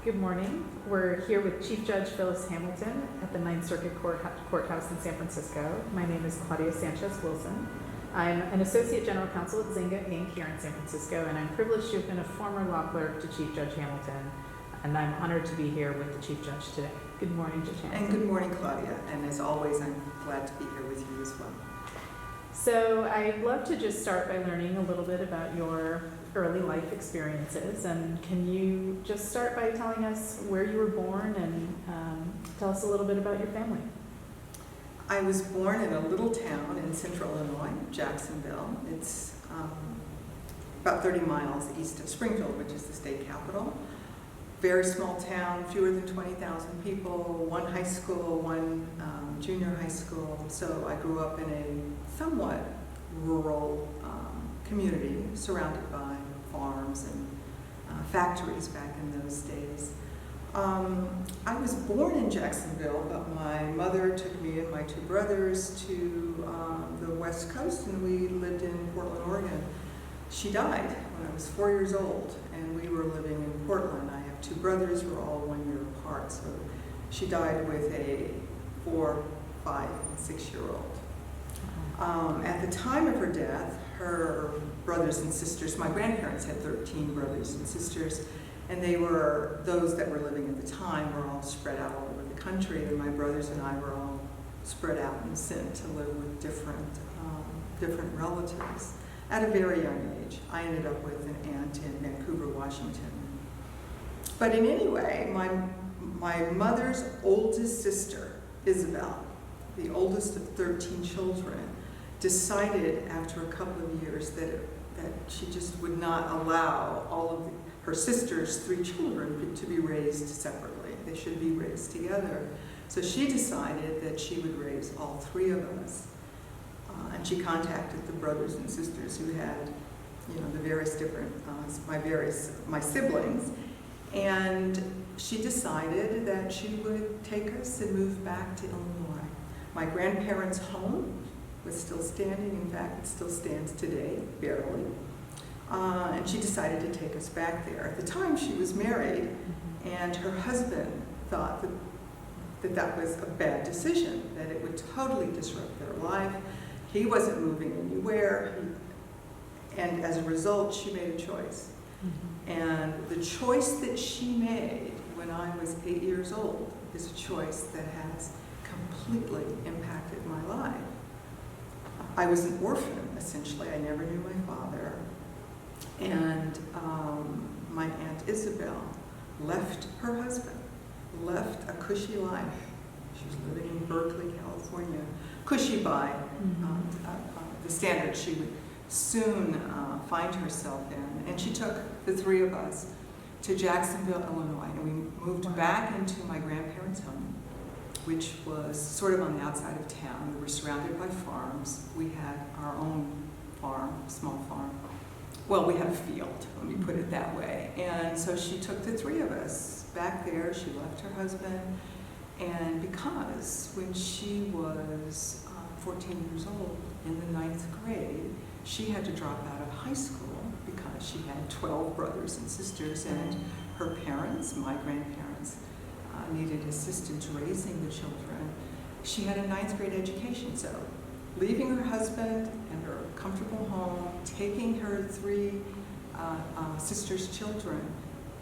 Good morning. We're here with Chief Judge Phyllis Hamilton at the Ninth Circuit Courthouse in San Francisco. My name is Claudia Sanchez Wilson. I'm an Associate General Counsel at Zynga Inc. here in San Francisco, and I'm privileged to have been a former law clerk to Chief Judge Hamilton, and I'm honored to be here with the Chief Judge today. Good morning, Judge Hamilton. And good morning, Claudia. And as always, I'm glad to be here with you as well. So I'd love to just start by learning a little bit about your early life experiences. And can you just start by telling us where you were born and tell us a little bit about your family? I was born in a little town in central Illinois, Jacksonville. It's about 30 miles east of Springfield, which is the state capital. Very small town, fewer than 20,000 people, one high school, one junior high school. So I grew up in a somewhat rural community surrounded by farms and factories back in those days. I was born in Jacksonville, but my mother took me and my two brothers to the West Coast, and we lived in Portland, Oregon. She died when I was 4 years old, and we were living in Portland. I have two brothers who are all 1 year apart, so she died with a 4, 5, and 6-year-old. At the time of her death, her brothers and sisters, my grandparents had 13 brothers and sisters, and they were, those that were living at the time were all spread out all over the country, and my brothers and I were all spread out and sent to live with different relatives. At a very young age, I ended up with an aunt in Vancouver, Washington. But in any way, my mother's oldest sister, Isabel, the oldest of 13 children, decided after a couple of years that she just would not allow all of her sister's 3 children to be raised separately. They should be raised together. So she decided that she would raise all 3 of us. And she contacted the brothers and sisters who had, the various different, my siblings. And she decided that she would take us and move back to Illinois. My grandparents' home was still standing. In fact, it still stands today, barely. And she decided to take us back there. At the time, she was married, and her husband thought that was a bad decision, that it would totally disrupt their life. He wasn't moving anywhere, and as a result, she made a choice. And the choice that she made when I was 8 years old is a choice that has completely impacted my life. I was an orphan, essentially. I never knew my father. And my Aunt Isabel left her husband, left a cushy life. She was living in Berkeley, California. Cushy by the standards she would soon find herself in. And she took the 3 of us to Jacksonville, Illinois, and we moved back into my grandparents' home, which was sort of on the outside of town. We were surrounded by farms. We had our own farm, small farm. Well, we had a field, let me put it that way. And so she took the 3 of us back there. She left her husband. And because when she was 14 years old, in the 9th grade, she had to drop out of high school because she had 12 brothers and sisters, and her parents, my grandparents, needed assistance raising the children. She had a 9th grade education, so leaving her husband and her comfortable home, taking her 3 sisters' children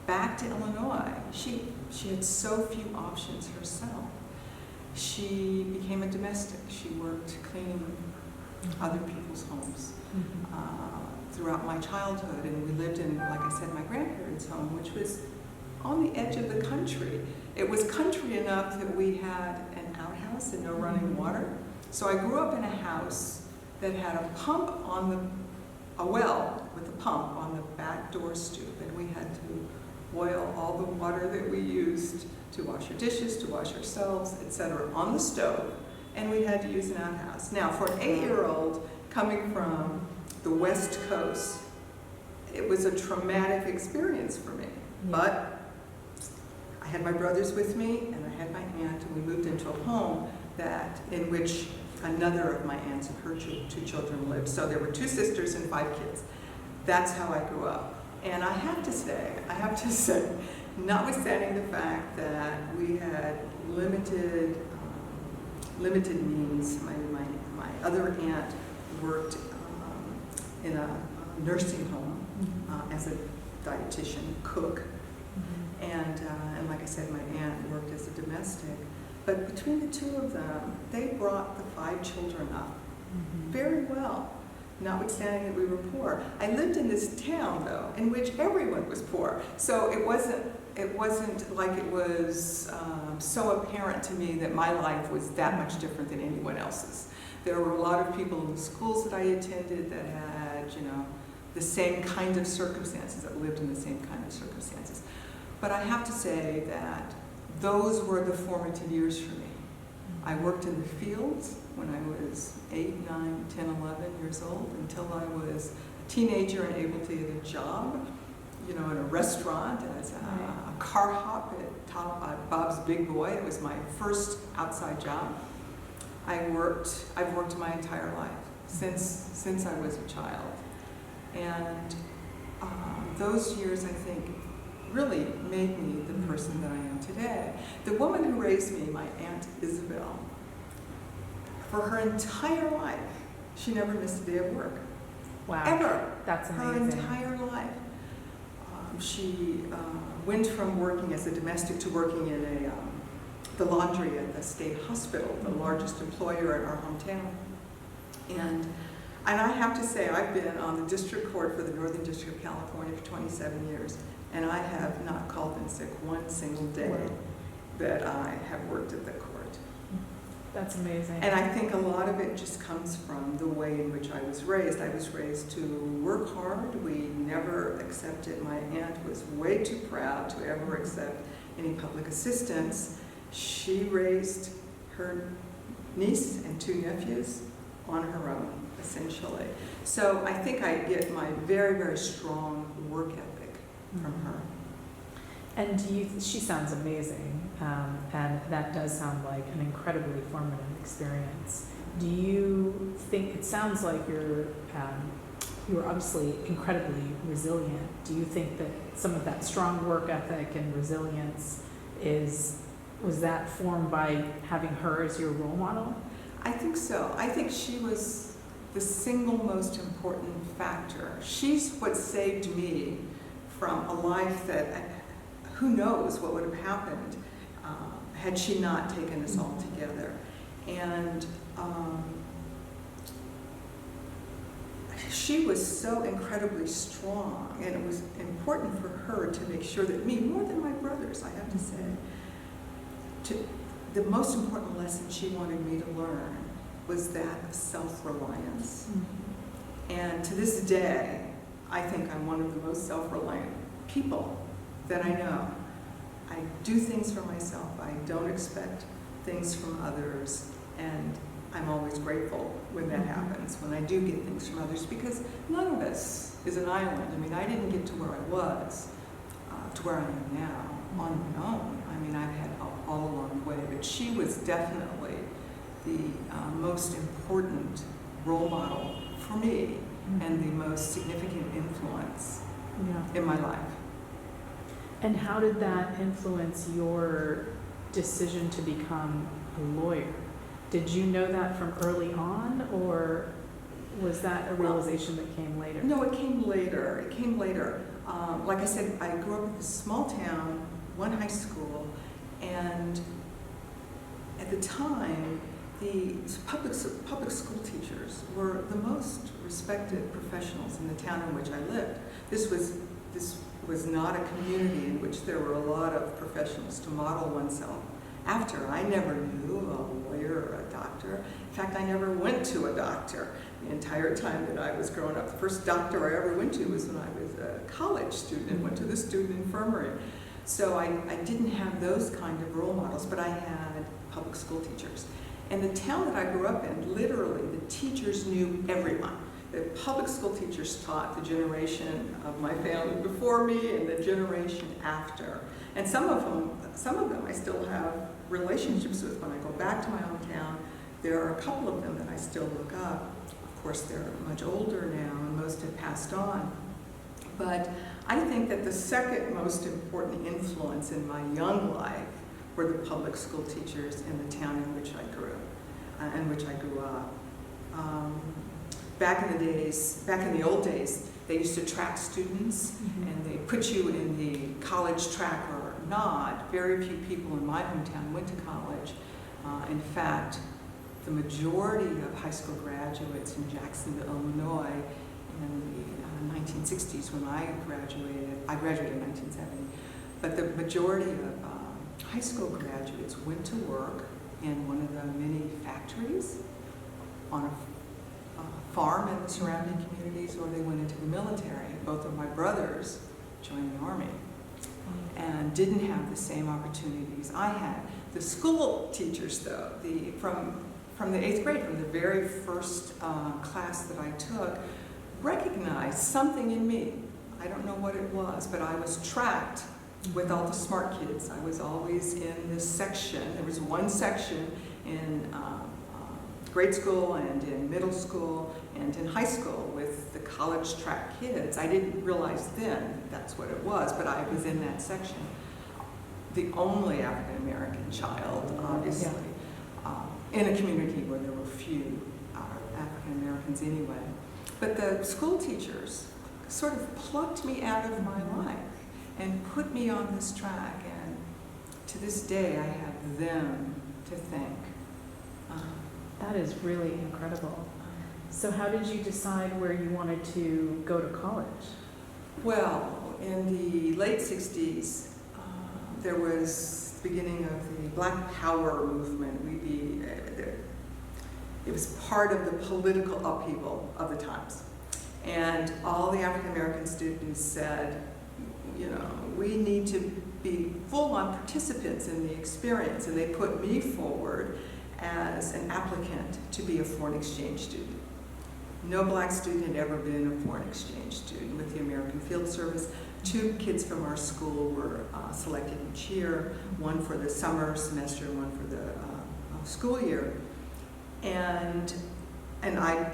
back to Illinois, she had so few options herself. She became a domestic. She worked cleaning other people's homes throughout my childhood, and we lived in, like I said, my grandparents' home, which was on the edge of the country. It was country enough that we had an outhouse and no running water. So I grew up in a house that had a well with a pump on the back door stoop, and we had to boil all the water that we used to wash our dishes, to wash ourselves, etc., on the stove, and we had to use an outhouse. Now, for an 8-year-old coming from the West Coast, it was a traumatic experience for me. But I had my brothers with me, and I had my aunt, and we moved into a home in which another of my aunts and her 2 children lived. So there were 2 sisters and 5 kids. That's how I grew up. And I have to say, notwithstanding the fact that we had limited means. My other aunt worked in a nursing home as a dietitian, cook, and like I said, my aunt worked as a domestic. But between the two of them, they brought the 5 children up very well, notwithstanding that we were poor. I lived in this town, though, in which everyone was poor. So it wasn't like it was so apparent to me that my life was that much different than anyone else's. There were a lot of people in the schools that I attended that had, the same kind of circumstances, that lived in the same kind of circumstances. But I have to say that those were the formative years for me. I worked in the fields when I was 8, 9, 10, 11 years old until I was a teenager and able to get a job, in a restaurant as a car hop at Bob's Big Boy. It was my first outside job. I've worked my entire life since I was a child. And those years, I think, really made me the person that I am today. The woman who raised me, my Aunt Isabel, for her entire life, she never missed a day of work. Wow. Ever. That's amazing. Her entire life. She went from working as a domestic to working in the laundry at the state hospital, the largest employer in our hometown. And I have to say, I've been on the district court for the Northern District of California for 27 years, and I have not called in sick one single day that I have worked at the court. That's amazing. And I think a lot of it just comes from the way in which I was raised. I was raised to work hard. We never accepted, my aunt was way too proud to ever accept any public assistance. She raised her niece and 2 nephews on her own, essentially. So I think I get my very, very strong work ethic from her. And she sounds amazing, and that does sound like an incredibly formative experience. Do you think, it sounds like you're obviously incredibly resilient. Do you think that some of that strong work ethic and resilience was that formed by having her as your role model? I think so. I think she was the single most important factor. She's what saved me from a life that, who knows what would have happened had she not taken us all together. And she was so incredibly strong, and it was important for her to make sure that me, more than my brothers, I have to say, the most important lesson she wanted me to learn was that of self-reliance. And to this day, I think I'm one of the most self-reliant people that I know. I do things for myself. I don't expect things from others, and I'm always grateful when that happens, when I do get things from others, because none of us is an island. I mean, I didn't get to where I was, to where I am now, on my own. I mean, I've had all along the way, but she was definitely the most important role model for me and the most significant influence in my life. And how did that influence your decision to become a lawyer? Did you know that from early on, or was that a realization that came later? No, it came later. It came later. Like I said, I grew up in a small town, one high school, and at the time, the public school teachers were the most respected professionals in the town in which I lived. This was not a community in which there were a lot of professionals to model oneself after. I never knew a lawyer or a doctor. In fact, I never went to a doctor the entire time that I was growing up. The first doctor I ever went to was when I was a college student and went to the student infirmary. So I didn't have those kind of role models, but I had public school teachers. And the town that I grew up in, literally, the teachers knew everyone. The public school teachers taught the generation of my family before me and the generation after. And some of them I still have relationships with. When I go back to my hometown, there are a couple of them that I still look up. Of course, they're much older now, and most have passed on. But I think that the second most important influence in my young life were the public school teachers in the town in which I grew up. Back in the old days, they used to track students, and they put you in the college track or not. Very few people in my hometown went to college. In fact, the majority of high school graduates in Jacksonville, Illinois, in the 1960s when I graduated in 1970, but the majority of high school graduates went to work in one of the many factories on a farm in the surrounding communities, or they went into the military. Both of my brothers joined the Army and didn't have the same opportunities I had. The school teachers, though, from the 8th grade, from the very first class that I took, recognized something in me. I don't know what it was, but I was tracked with all the smart kids. I was always in this section. There was one section in grade school and in middle school and in high school with the college track kids. I didn't realize then that's what it was, but I was in that section. The only African American child, obviously, in a community where there were few African Americans anyway. But the school teachers sort of plucked me out of my life and put me on this track, and to this day I have them to thank. That is really incredible. So how did you decide where you wanted to go to college? Well, in the late 60s, there was the beginning of the Black Power movement. It was part of the political upheaval of the times. And all the African American students said, you know, we need to be full-on participants in the experience. And they put me forward as an applicant to be a foreign exchange student. No black student had ever been a foreign exchange student with the American Field Service. 2 kids from our school were selected each year, one for the summer semester and one for the school year. And I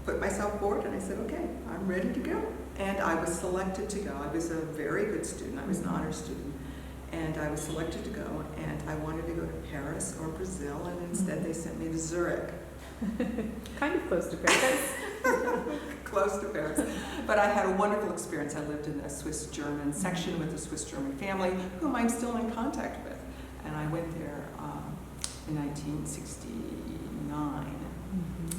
put myself forward and I said, okay, I'm ready to go. And I was selected to go. I was a very good student. I was an honor student. And I was selected to go, and I wanted to go to Paris or Brazil, and instead they sent me to Zurich. Kind of close to Paris. Close to Paris. But I had a wonderful experience. I lived in a Swiss-German section with a Swiss-German family, whom I'm still in contact with. And I went there in 1969.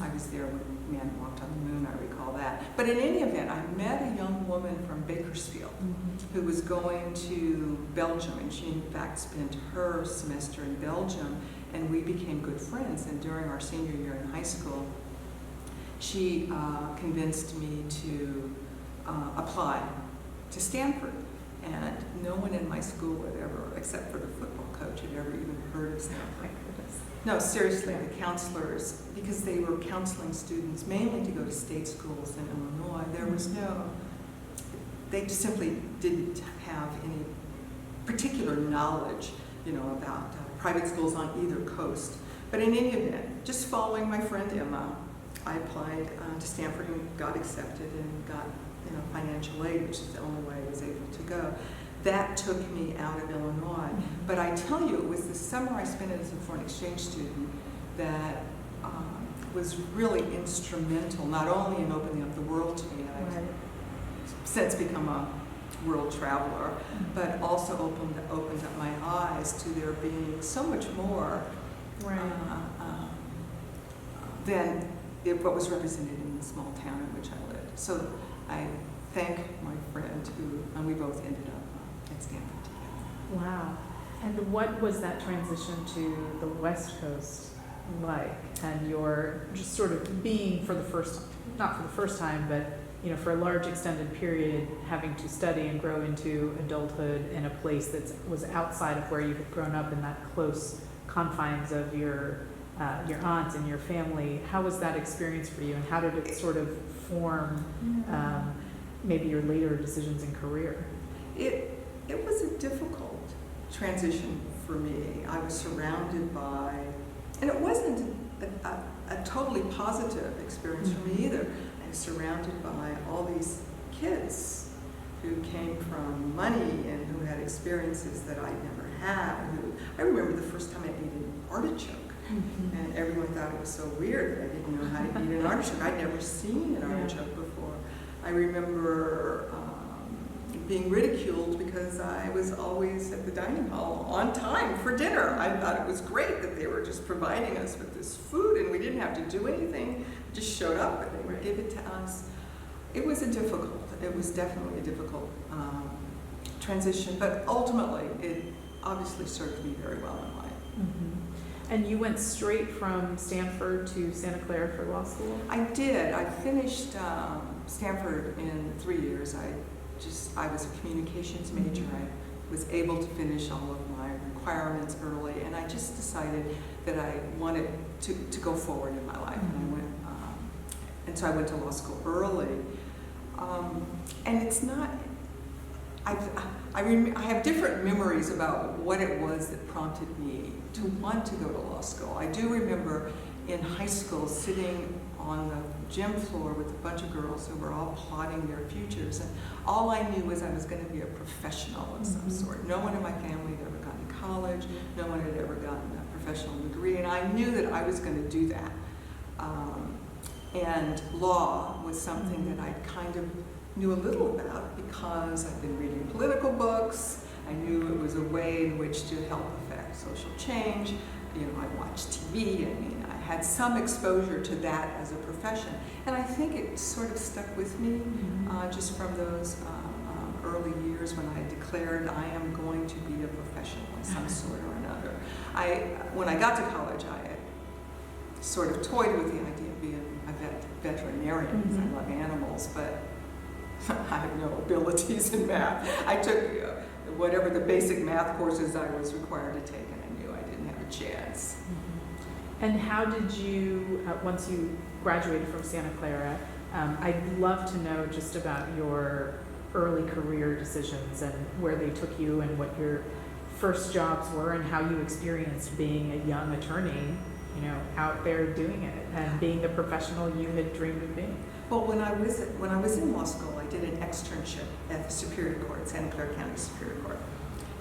I was there when Man Walked on the Moon, I recall that. But in any event, I met a young woman from Bakersfield who was going to Belgium, and she in fact spent her semester in Belgium, and we became good friends. And during our senior year in high school, she convinced me to apply to Stanford. And no one in my school would ever, except for the football coach, had ever even heard of Stanford. No, seriously, the counselors, because they were counseling students mainly to go to state schools in Illinois, there was they just simply didn't have any particular knowledge, you know, about private schools on either coast. But in any event, just following my friend Emma, I applied to Stanford and got accepted and got, you know, financial aid, which is the only way I was able to go. That took me out of Illinois. But I tell you, it was the summer I spent as a foreign exchange student that was really instrumental, not only in opening up the world to me, and I've since become a world traveler, but also opened up my eyes to there being so much more than what was represented in the small town in which I lived. So I thank my friend and we both ended up at Stanford together. Wow. And what was that transition to the West Coast like? And your just sort of being not for the first time, but you know, for a large extended period, having to study and grow into adulthood in a place that was outside of where you had grown up in that close confines of your aunts and your family. How was that experience for you, and how did it sort of form maybe your later decisions in career? It was a difficult transition for me. I was surrounded by, and it wasn't a totally positive experience for me either. I was surrounded by all these kids who came from money and who had experiences that I'd never had. I remember the first time I ate an artichoke. Mm-hmm. And everyone thought it was so weird that I didn't know how to eat an artichoke. I'd never seen an artichoke before. I remember being ridiculed because I was always at the dining hall on time for dinner. I thought it was great that they were just providing us with this food and we didn't have to do anything. We just showed up and they would give it to us. It was definitely a difficult transition, but ultimately it obviously served me very well in life. Mm-hmm. And you went straight from Stanford to Santa Clara for law school? I did. I finished Stanford in 3 years. I was a communications major. I was able to finish all of my requirements early, and I just decided that I wanted to go forward in my life. Mm-hmm. And so I went to law school early. And it's not, I have different memories about what it was that prompted me to want to go to law school. I do remember in high school sitting on the gym floor with a bunch of girls who were all plotting their futures, and all I knew was I was going to be a professional of some sort. No one in my family had ever gone to college, no one had ever gotten a professional degree, and I knew that I was going to do that. And law was something that I kind of knew a little about because I've been reading political books. I knew it was a way in which to help affect social change. You know, I watched TV. I mean, I had some exposure to that as a profession. And I think it sort of stuck with me just from those early years when I declared I am going to be a professional of some sort or another. When I got to college, I sort of toyed with the idea of being a veterinarian because I love animals, but I have no abilities in math. I took whatever the basic math courses I was required to take, and I knew I didn't have a chance. Mm-hmm. And how did you, once you graduated from Santa Clara, I'd love to know just about your early career decisions and where they took you and what your first jobs were and how you experienced being a young attorney, you know, out there doing it and being the professional you had dreamed of being. Well, when I was in law school, I did an externship at the Superior Court, Santa Clara County Superior Court.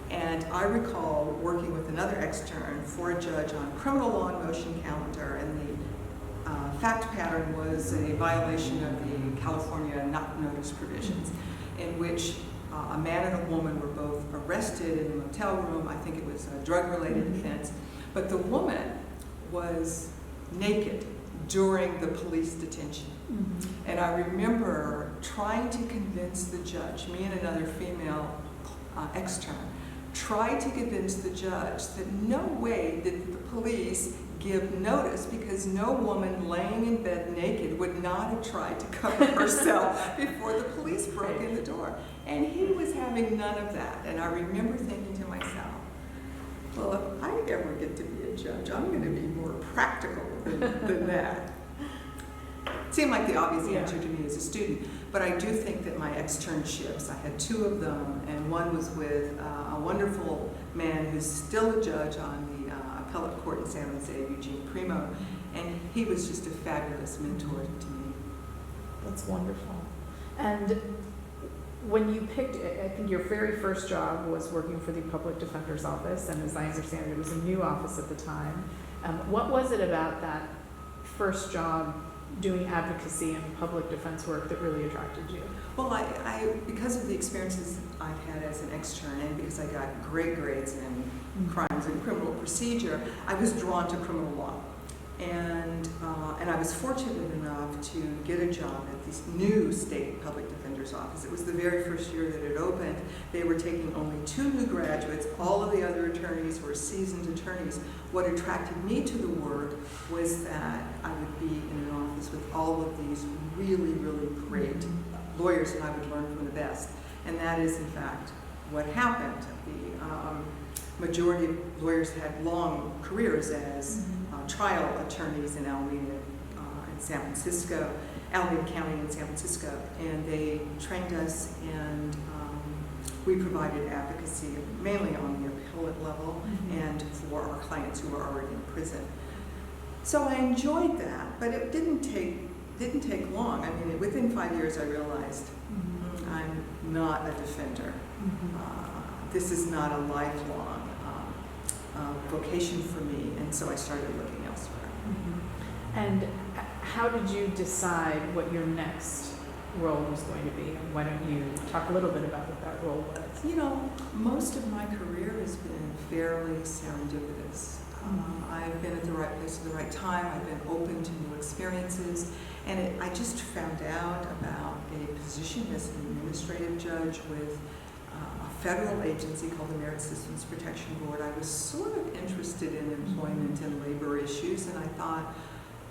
And I recall working with another extern for a judge on criminal law and motion calendar, and the fact pattern was a violation of the California not notice provisions, in which a man and a woman were both arrested in a motel room. I think it was a drug-related offense, but the woman was naked during the police detention. And I remember trying to convince the judge, me and another female extern, tried to convince the judge that no way did the police give notice because no woman laying in bed naked would not have tried to cover herself before the police broke in the door. And he was having none of that. And I remember thinking to myself, well, if I ever get to be a judge, I'm going to be more practical than that. It seemed like the obvious answer to me as a student, but I do think that my externships, I had 2 of them, and one was with a wonderful man who's still a judge on the appellate court in San Jose, Eugene Primo, and he was just a fabulous mentor to me. That's wonderful. And when you picked, I think your very first job was working for the Public Defender's Office, and as I understand it, it was a new office at the time. What was it about that first job doing advocacy and public defense work that really attracted you? Well, I because of the experiences I've had as an extern and because I got great grades in crimes and criminal procedure, I was drawn to criminal law. And I was fortunate enough to get a job at this new state public defender's office. It was the very first year that it opened. They were taking only 2 new graduates. All of the other attorneys were seasoned attorneys. What attracted me to the work was that I would be in an office with all of these really, really great lawyers, and I would learn from the best. And that is, in fact, what happened. The majority of lawyers had long careers as trial attorneys in Alameda and San Francisco, Alameda County and San Francisco, and they trained us, and we provided advocacy mainly on the appellate level and for our clients who were already in prison. So I enjoyed that, but it didn't take long. I mean, within 5 years I realized I'm not a defender. This is not a lifelong vocation for me, and so I started looking elsewhere. And how did you decide what your next role was going to be? And why don't you talk a little bit about what that role was? You know, most of my career has been fairly serendipitous. I've been at the right place at the right time. I've been open to new experiences. And I just found out about a position as an administrative judge with a federal agency called the Merit Systems Protection Board. I was sort of interested in employment and labor issues, and I thought,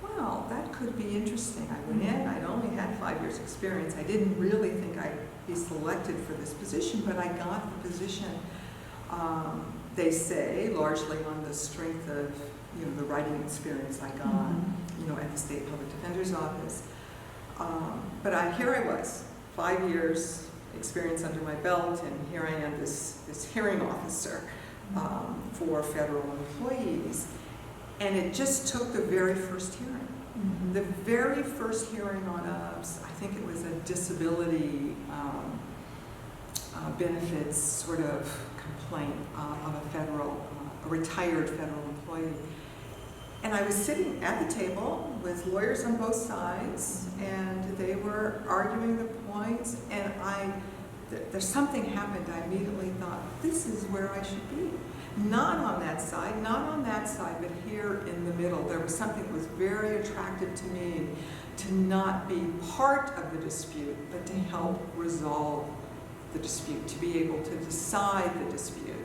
well, that could be interesting. I went in, I'd only had 5 years experience. I didn't really think I'd be selected for this position, but I got the position. They say, largely on the strength of, you know, the writing experience I got, you know, at the State Public Defender's Office. But here I was, 5 years experience under my belt, and here I am, this hearing officer for federal employees. And it just took the very first hearing. The very first hearing on I think it was a disability benefits sort of complaint of a retired federal employee. And I was sitting at the table with lawyers on both sides, and they were arguing the points, and there's something happened. I immediately thought, this is where I should be. Not on that side, but here in the middle. There was something that was very attractive to me, to not be part of the dispute, but to help resolve the dispute, to be able to decide the dispute.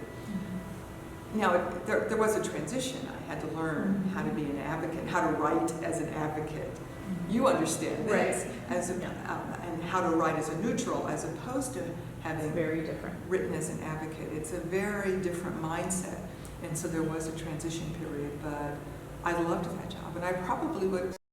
Now, there was a transition. I had to learn how to be an advocate, how to write as an advocate. You understand this, and how to write as a neutral, as opposed to having very different written as an advocate. It's a very different mindset, and so there was a transition period. But I loved that job, and I probably would